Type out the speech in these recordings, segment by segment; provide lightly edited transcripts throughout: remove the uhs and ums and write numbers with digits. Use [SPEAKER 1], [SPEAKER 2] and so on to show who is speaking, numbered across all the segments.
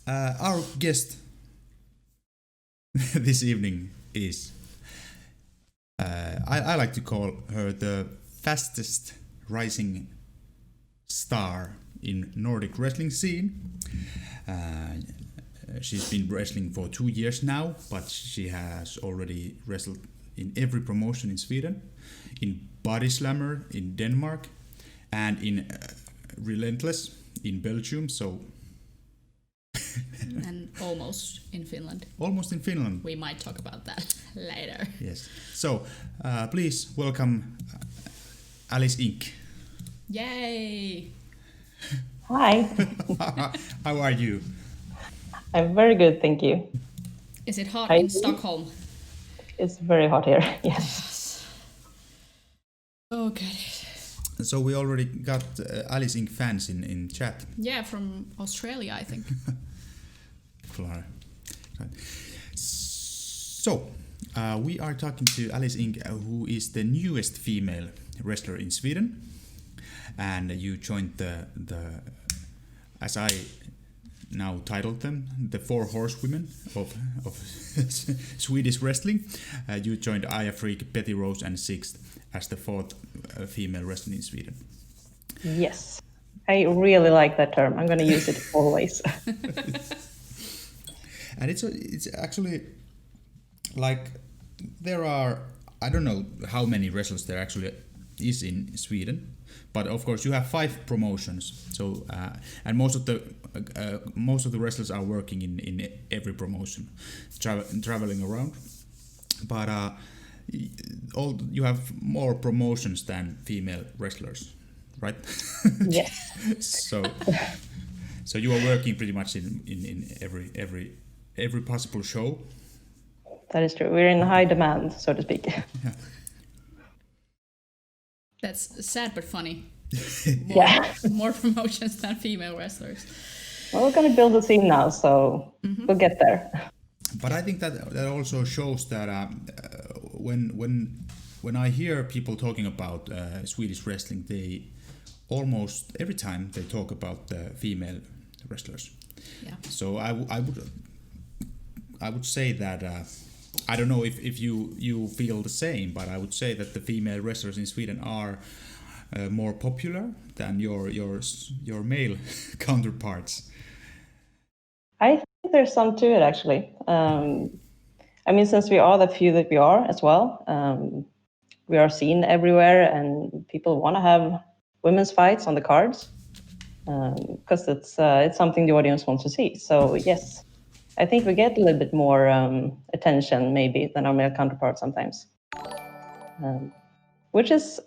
[SPEAKER 1] Our guest this evening is, I like to call her the fastest rising star in Nordic wrestling scene. She's been wrestling for 2 years now, but she has already wrestled in every promotion in Sweden, in Body Slammer in Denmark, and in Relentless in Belgium. So
[SPEAKER 2] and almost in Finland.
[SPEAKER 1] Almost in Finland.
[SPEAKER 2] We might talk about that later.
[SPEAKER 1] Yes. So please welcome Aliss Ink.
[SPEAKER 2] Yay!
[SPEAKER 3] Hi.
[SPEAKER 1] How are you?
[SPEAKER 3] I'm very good, thank you.
[SPEAKER 2] Is it hot
[SPEAKER 3] Hi.
[SPEAKER 2] in Stockholm?
[SPEAKER 3] It's very hot here. Yes.
[SPEAKER 2] Okay.
[SPEAKER 1] So we already got Aliss Ink fans in chat.
[SPEAKER 2] Yeah, from Australia, I think.
[SPEAKER 1] Right. So we are talking to Aliss Ink, who is the newest female wrestler in Sweden, and you joined the as I now titled them, the 4 horsewomen of Swedish wrestling. You joined Aya Freak, Betty Rose, and Sixt as the 4th female wrestler in Sweden.
[SPEAKER 3] Yes. I really like that term. I'm going to use it always.
[SPEAKER 1] And it's actually like there are, I don't know how many wrestlers there actually is in Sweden, but of course you have 5 promotions. So and most of the wrestlers are working in every promotion, traveling around. But you have more promotions than female wrestlers, right?
[SPEAKER 3] Yes.
[SPEAKER 1] So you are working pretty much in every possible show.
[SPEAKER 3] That is true. We're in high demand, so to speak.
[SPEAKER 1] Yeah.
[SPEAKER 2] That's sad but funny.
[SPEAKER 3] Yeah.
[SPEAKER 2] More promotions than female wrestlers.
[SPEAKER 3] Well, we're going to build a scene now, so we'll get there.
[SPEAKER 1] But I think that also shows that when I hear people talking about Swedish wrestling, they almost every time they talk about the female wrestlers.
[SPEAKER 2] Yeah.
[SPEAKER 1] So I would say that I don't know if you feel the same, but I would say that the female wrestlers in Sweden are more popular than your male counterparts.
[SPEAKER 3] I think there's some to it, actually. I mean, since we are the few that we are as well, we are seen everywhere, and people want to have women's fights on the cards because it's something the audience wants to see. So yes, I think we get a little bit more attention maybe than our male counterparts sometimes, which is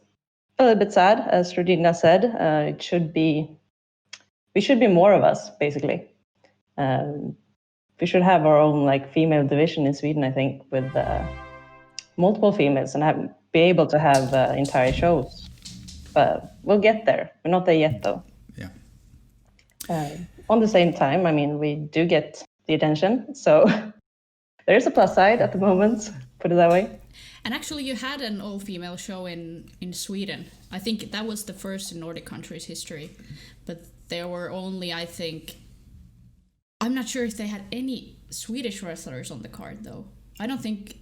[SPEAKER 3] a little bit sad. As Regina said, we should be more of us, basically. We should have our own female division in Sweden, I think, with multiple females and be able to have entire shows. But we'll get there. We're not there yet, though.
[SPEAKER 1] Yeah.
[SPEAKER 3] On the same time, I mean, we do get the attention, so there is a plus side at the moment, put it that way.
[SPEAKER 2] And actually you had an all-female show in Sweden. I think that was the first in Nordic countries' history. But there were only, I think... I'm not sure if they had any Swedish wrestlers on the card, though. I don't think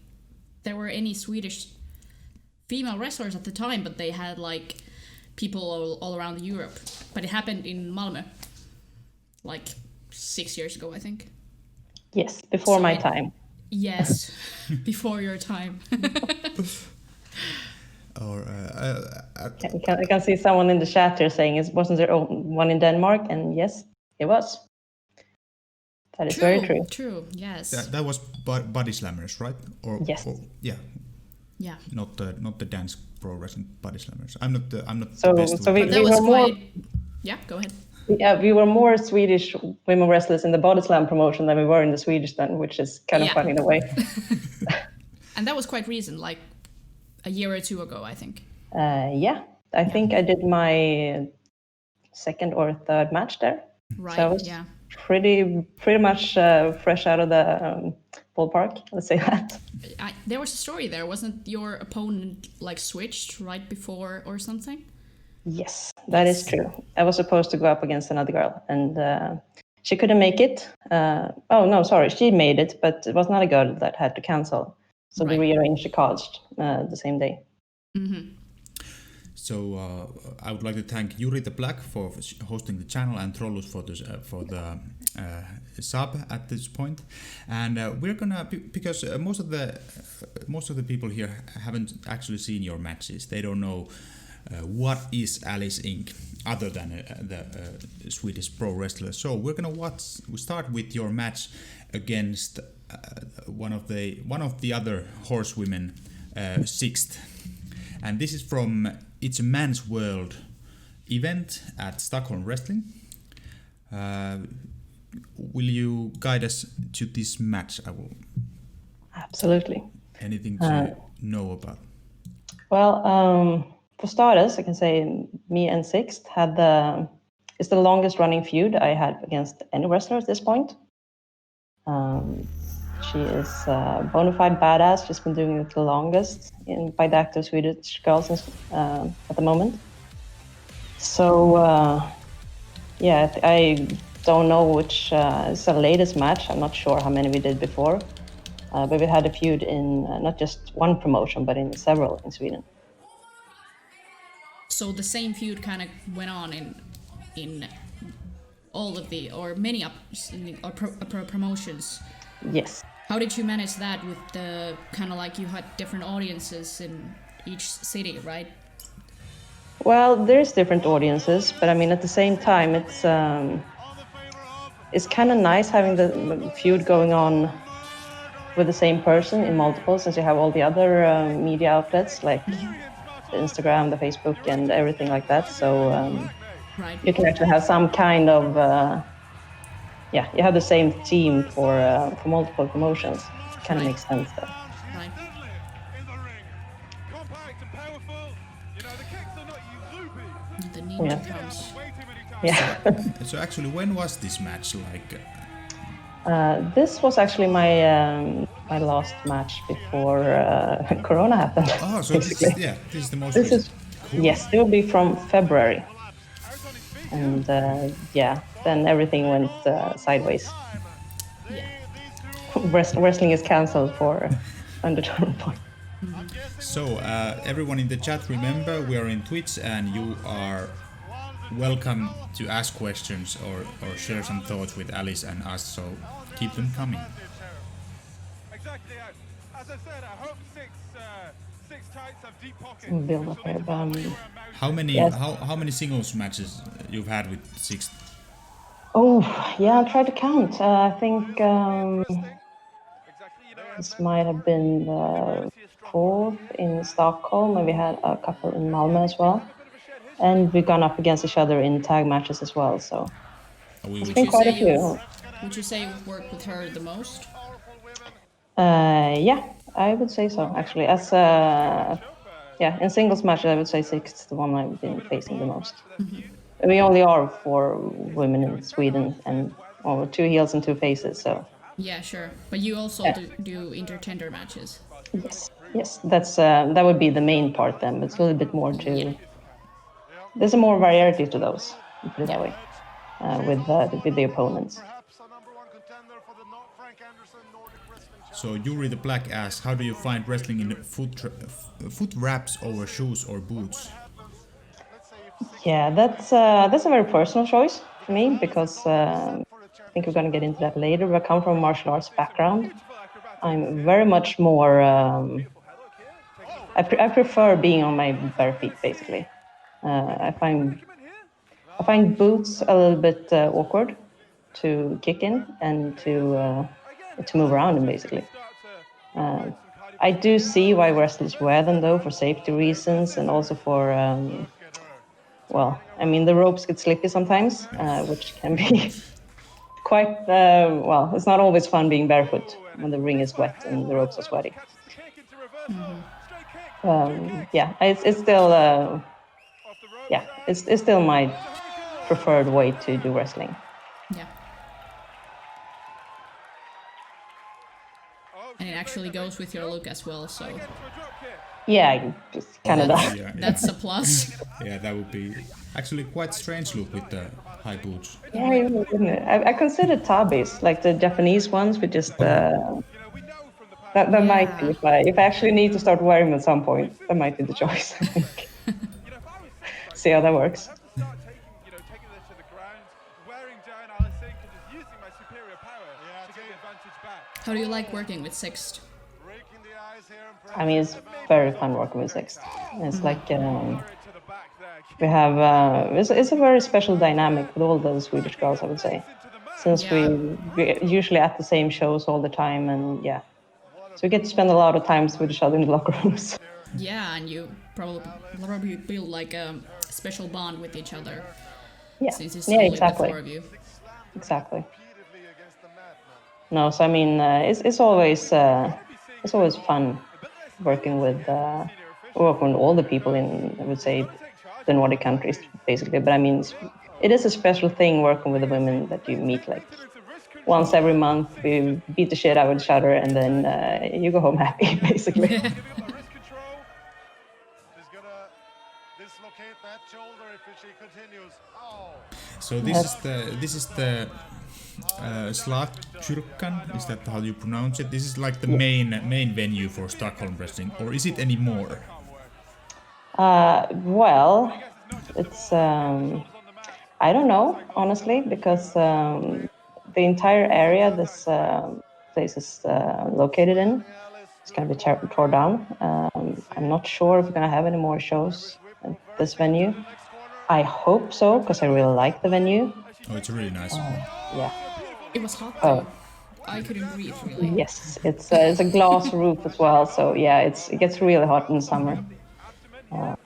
[SPEAKER 2] there were any Swedish female wrestlers at the time, but they had people all around Europe. But it happened in Malmö 6 years ago, I think.
[SPEAKER 3] Yes, before my time.
[SPEAKER 2] Yes, before your time.
[SPEAKER 1] Or
[SPEAKER 3] I can see someone in the chat here saying, wasn't there one in Denmark? And yes, it was. That is very true.
[SPEAKER 2] True, yes.
[SPEAKER 1] that was Body Slammers, right?
[SPEAKER 3] Yes.
[SPEAKER 1] Yeah.
[SPEAKER 2] Yeah.
[SPEAKER 1] Not the dance pro wrestling Body Slammers. I'm not the
[SPEAKER 3] So
[SPEAKER 1] best.
[SPEAKER 3] we
[SPEAKER 2] was
[SPEAKER 3] were more.
[SPEAKER 2] Yeah, go ahead.
[SPEAKER 3] Yeah, we were more Swedish women wrestlers in the Body Slam promotion than we were in the Swedish then, which is kind of funny in a way.
[SPEAKER 2] And that was quite recent, a year or 2 ago, I think.
[SPEAKER 3] Yeah, I think I did my 2nd or 3rd match there.
[SPEAKER 2] Right,
[SPEAKER 3] So I was
[SPEAKER 2] yeah.
[SPEAKER 3] pretty much fresh out of the ballpark, let's say that.
[SPEAKER 2] There was a story there. Wasn't your opponent switched right before or something?
[SPEAKER 3] Yes, that is true. I was supposed to go up against another girl, and she couldn't make it. Oh no, sorry, she made it, but it was not a girl that had to cancel. So they rearranged the cards the same day.
[SPEAKER 1] So I would like to thank Yuri the Black for hosting the channel and Trollus for the sub at this point. And we're gonna, because most of the people here haven't actually seen your matches. They don't know what is Aliss Ink other than the Swedish pro wrestler. So we're gonna start with your match against one of the other horsewomen, Sixt. And this is from It's a Man's World event at Stockholm Wrestling. Will you guide us to this match?
[SPEAKER 3] Absolutely.
[SPEAKER 1] Anything to know about?
[SPEAKER 3] Well, for starters, I can say me and Sixt it's the longest running feud I had against any wrestler at this point. She is a bona fide badass. She's been doing it the longest by the active Swedish girls at the moment. So, I don't know which is the latest match. I'm not sure how many we did before. But we had a feud in not just one promotion, but in several in Sweden.
[SPEAKER 2] So the same feud kind of went on in all of many promotions.
[SPEAKER 3] Yes.
[SPEAKER 2] How did you manage that with the kind of like you had different audiences in each city, right?
[SPEAKER 3] Well, there's different audiences, but I mean at the same time it's kind of nice having the feud going on with the same person in multiple, since you have all the other media outlets like the Instagram, the Facebook, and everything like that. So you can actually have some kind of you have the same team for multiple promotions. Kind of makes sense though.
[SPEAKER 2] Right. The ninja comes.
[SPEAKER 3] Yeah.
[SPEAKER 1] So actually, when was this match like?
[SPEAKER 3] This was actually my last match before Corona happened.
[SPEAKER 1] Oh, so this is the most recent. Cool.
[SPEAKER 3] Yes, it will be from February. And then everything went sideways.
[SPEAKER 2] Yeah.
[SPEAKER 3] Wrestling is cancelled for undetermined point.
[SPEAKER 1] So everyone in the chat, remember we are in Twitch and you are welcome to ask questions or share some thoughts with Aliss and us, so keep them coming.
[SPEAKER 4] Exactly. As I said, I hope Six tights have deep pockets.
[SPEAKER 3] Build up here,
[SPEAKER 1] how many singles matches you've had with Sixt?
[SPEAKER 3] Oh, yeah, I'll try to count. I think this might have been the fourth in Stockholm, and we had a couple in Malmö as well. And we've gone up against each other in tag matches as well, so it's been quite a few.
[SPEAKER 2] Would you say you've worked with her the most?
[SPEAKER 3] Yeah, I would say so, actually. As in singles matches, I would say Sixt is the one I've been facing the most. Mm-hmm. We only are 4 women in Sweden, and 2 heels and 2 faces, so...
[SPEAKER 2] Yeah, sure. But you also do intertender matches.
[SPEAKER 3] Yes. That's that would be the main part then, but it's a little bit more to... Yeah. There's a more variety to those, put it that way, with the opponents.
[SPEAKER 1] So Yuri the Black asks, how do you find wrestling in foot wraps over shoes or boots?
[SPEAKER 3] Yeah, that's a very personal choice for me, because I think we're going to get into that later. But I come from a martial arts background. I'm very much more... I prefer being on my bare feet, basically. I find boots a little bit awkward to kick in and to move around in, basically. I do see why wrestlers wear them, though, for safety reasons, and also for, the ropes get slippy sometimes, which can be quite, it's not always fun being barefoot when the ring is wet and the ropes are sweaty. It's still... it's still my preferred way to do wrestling.
[SPEAKER 2] Yeah. And it actually goes with your look as well, so...
[SPEAKER 3] Yeah, just kind of does.
[SPEAKER 2] That's a plus.
[SPEAKER 1] Yeah, that would be actually quite strange look with the high boots.
[SPEAKER 3] Yeah, even wouldn't it? I consider tabis, like the Japanese ones, with just that might be if I actually need to start wearing them at some point. That might be the choice. I think. See how that works.
[SPEAKER 4] Taking this to the ground, wearing down Aliss Ink and just using my superior power to get the advantage back.
[SPEAKER 2] How do you like working with Sixt?
[SPEAKER 3] I mean, it's very fun working with Sixt. It's like we have it's a very special dynamic with all the Swedish girls, I would say, since we're usually at the same shows all the time, and so we get to spend a lot of times with each other in the locker rooms.
[SPEAKER 2] Yeah, and you probably build like a special bond with each other.
[SPEAKER 3] Yeah,
[SPEAKER 2] since it's only
[SPEAKER 3] exactly.
[SPEAKER 2] the four of you.
[SPEAKER 3] Exactly. No, so I mean, it's always fun working with all the people in, I would say, the Nordic countries, basically. But I mean, it is a special thing working with the women that you meet like once every month. We beat the shit out of each other, and then you go home happy, basically.
[SPEAKER 1] So this is the Slagkyrkan, is that how you pronounce it? This is like the main venue for Stockholm wrestling, or is it any more?
[SPEAKER 3] Well, it's I don't know, honestly, because the entire area this place is located in is going to be torn down. I'm not sure if we're going to have any more shows at this venue. I hope so, because I really like the venue.
[SPEAKER 1] Oh, it's really nice.
[SPEAKER 3] Yeah.
[SPEAKER 2] It was hot though. I couldn't breathe really.
[SPEAKER 3] Yes, it's a glass roof as well, so yeah, it gets really hot in the summer. But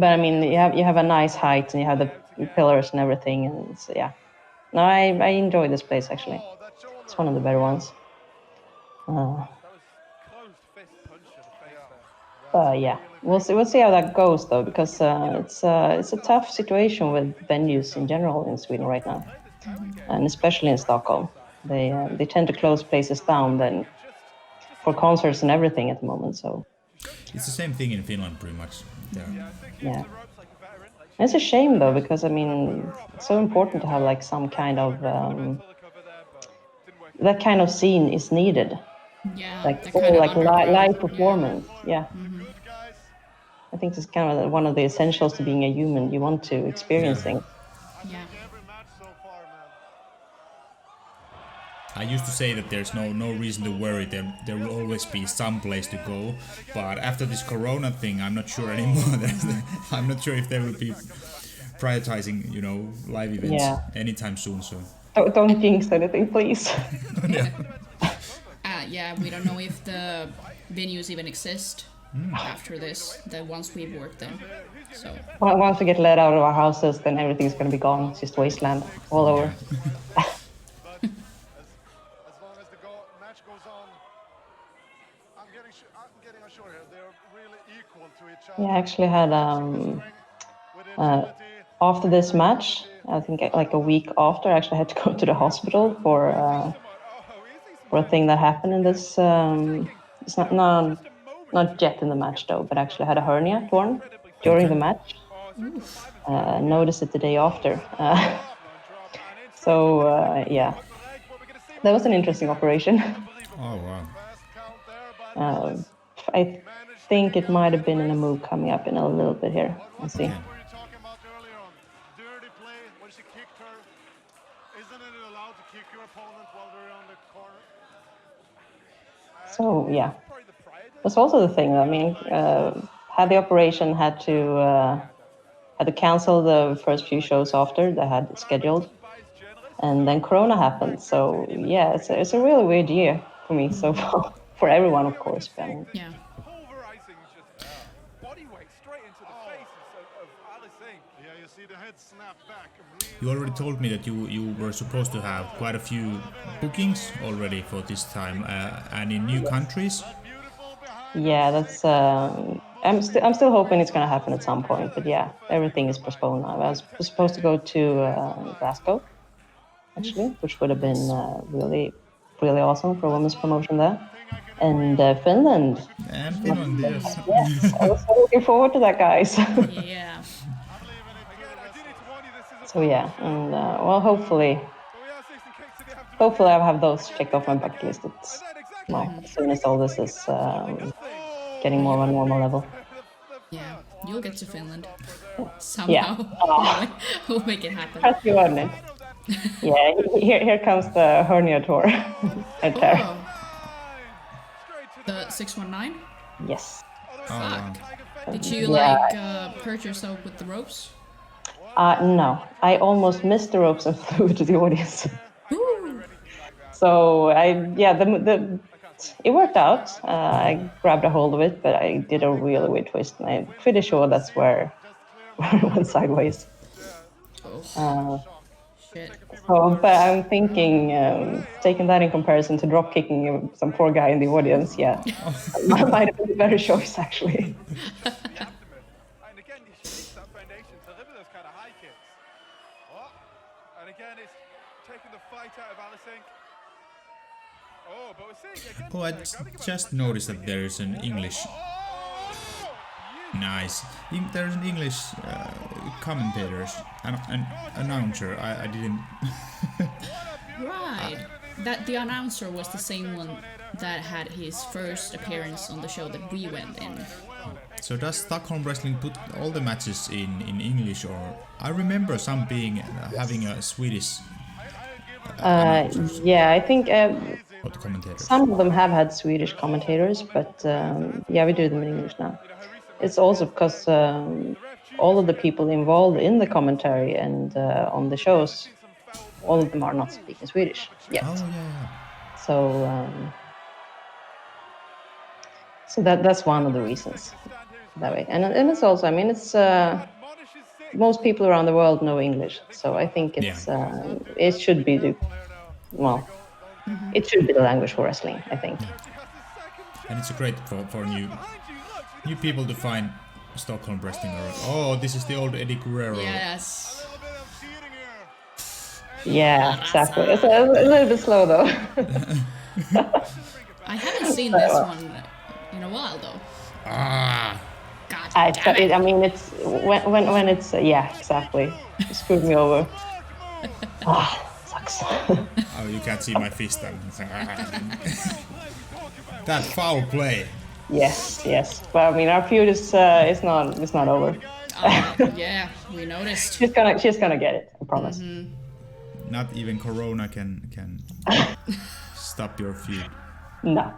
[SPEAKER 3] I mean, you have a nice height, and you have the pillars and everything, and it's, No, I enjoy this place actually. It's one of the better ones. Yeah, we'll see how that goes though, because it's a tough situation with venues in general in Sweden right now, and especially in Stockholm. They tend to close places down then for concerts and everything at the moment. So
[SPEAKER 1] it's the same thing in Finland, pretty much.
[SPEAKER 3] Yeah. It's a shame though, because I mean, it's so important to have like some kind of that kind of scene is needed.
[SPEAKER 2] Yeah,
[SPEAKER 3] like
[SPEAKER 2] kind of
[SPEAKER 3] live performance. Yeah. I think it's kind of one of the essentials to being a human. You want to experience things.
[SPEAKER 2] Yeah.
[SPEAKER 1] I used to say that there's no reason to worry. There will always be some place to go. But after this Corona thing, I'm not sure anymore. I'm not sure if there will be prioritizing, live events anytime soon. So
[SPEAKER 3] don't jinx anything, please.
[SPEAKER 2] We don't know if the venues even exist after this. The ones we've worked in. So
[SPEAKER 3] once we get let out of our houses, then everything's going to be gone. It's just wasteland all over. Yeah, I actually had after this match, I think like a week after, I actually had to go to the hospital for a thing that happened in this. It's not yet in the match though, but actually had a hernia torn during the match. Noticed it the day after. That was an interesting operation.
[SPEAKER 1] Oh wow.
[SPEAKER 3] I think it might have been in a move coming up in a little bit here. Let's see. Okay. So yeah, that's also the thing. I mean, had the operation had to cancel the first few shows after they had scheduled, and then Corona happened. So yeah, it's a really weird year for me so far. For everyone, of course. But
[SPEAKER 2] yeah.
[SPEAKER 1] You already told me that you were supposed to have quite a few bookings already for this time, and in new countries.
[SPEAKER 3] Yeah, that's. I'm still hoping it's going to happen at some point, but yeah, everything is postponed now. I was supposed to go to Glasgow, actually, which would have been really, really awesome for women's promotion there. And Finland.
[SPEAKER 1] And Finland, yes.
[SPEAKER 3] Yes, I was so looking forward to that, guys.
[SPEAKER 2] Yeah.
[SPEAKER 3] So yeah, and well, hopefully I'll have those checked off my bucket list. It's, well, as soon as all this is getting more of a normal level.
[SPEAKER 2] Yeah, you'll get to Finland somehow.
[SPEAKER 3] Yeah.
[SPEAKER 2] We'll make it happen.
[SPEAKER 3] Trust you on it. Yeah, here comes the hernia tour. Right there.
[SPEAKER 2] Oh, the 619.
[SPEAKER 3] Yes.
[SPEAKER 2] Fuck. Did you like hurt yourself with the ropes?
[SPEAKER 3] No, I almost missed the ropes and flew to the audience.
[SPEAKER 2] Ooh.
[SPEAKER 3] So it worked out. I grabbed a hold of it, but I did a really weird twist, and I'm pretty sure that's where it went sideways.
[SPEAKER 2] Shit.
[SPEAKER 3] So, but I'm thinking, taking that in comparison to drop kicking some poor guy in the audience, yeah, that might have been a better choice actually.
[SPEAKER 4] And again, you should that foundation to deliver those kind of high kicks. Oh, and again, it's taking the fight out of Aliss Ink. Oh, but we're seeing again.
[SPEAKER 1] Oh, I just noticed that there is an English. Nice. There's an English commentators, an announcer. I didn't.
[SPEAKER 2] Right. That the announcer was the same one that had his first appearance on the show that we went in.
[SPEAKER 1] So does Stockholm Wrestling put all the matches in English, or I remember some being having a Swedish.
[SPEAKER 3] Yeah, I think
[SPEAKER 1] Or the commentators.
[SPEAKER 3] some of them have had Swedish commentators, but yeah, we do them in English now. It's also because all of the people involved in the commentary and on the shows, all of them are not speaking Swedish yet.
[SPEAKER 1] Oh yeah.
[SPEAKER 3] So that's one of the reasons that way. And it's also, I mean, it's most people around the world know English, so I think it's it should be it should be the language for wrestling, I think.
[SPEAKER 1] And it's great for new people to find Stockholm Wrestling. Oh, this is the old Eddie Guerrero.
[SPEAKER 2] Yes.
[SPEAKER 3] Yeah, exactly. It's a little bit slow though.
[SPEAKER 2] I haven't seen this one in a while though.
[SPEAKER 1] Ah.
[SPEAKER 2] God damn it.
[SPEAKER 3] I mean, it's when it's yeah, exactly. It screwed me over. Sucks.
[SPEAKER 1] Oh, you can't see my fist. That foul play.
[SPEAKER 3] Yes. But I mean, our feud is not over.
[SPEAKER 2] Yeah, we noticed.
[SPEAKER 3] She's gonna get it. I promise.
[SPEAKER 1] Not even Corona can stop your feud.
[SPEAKER 3] No.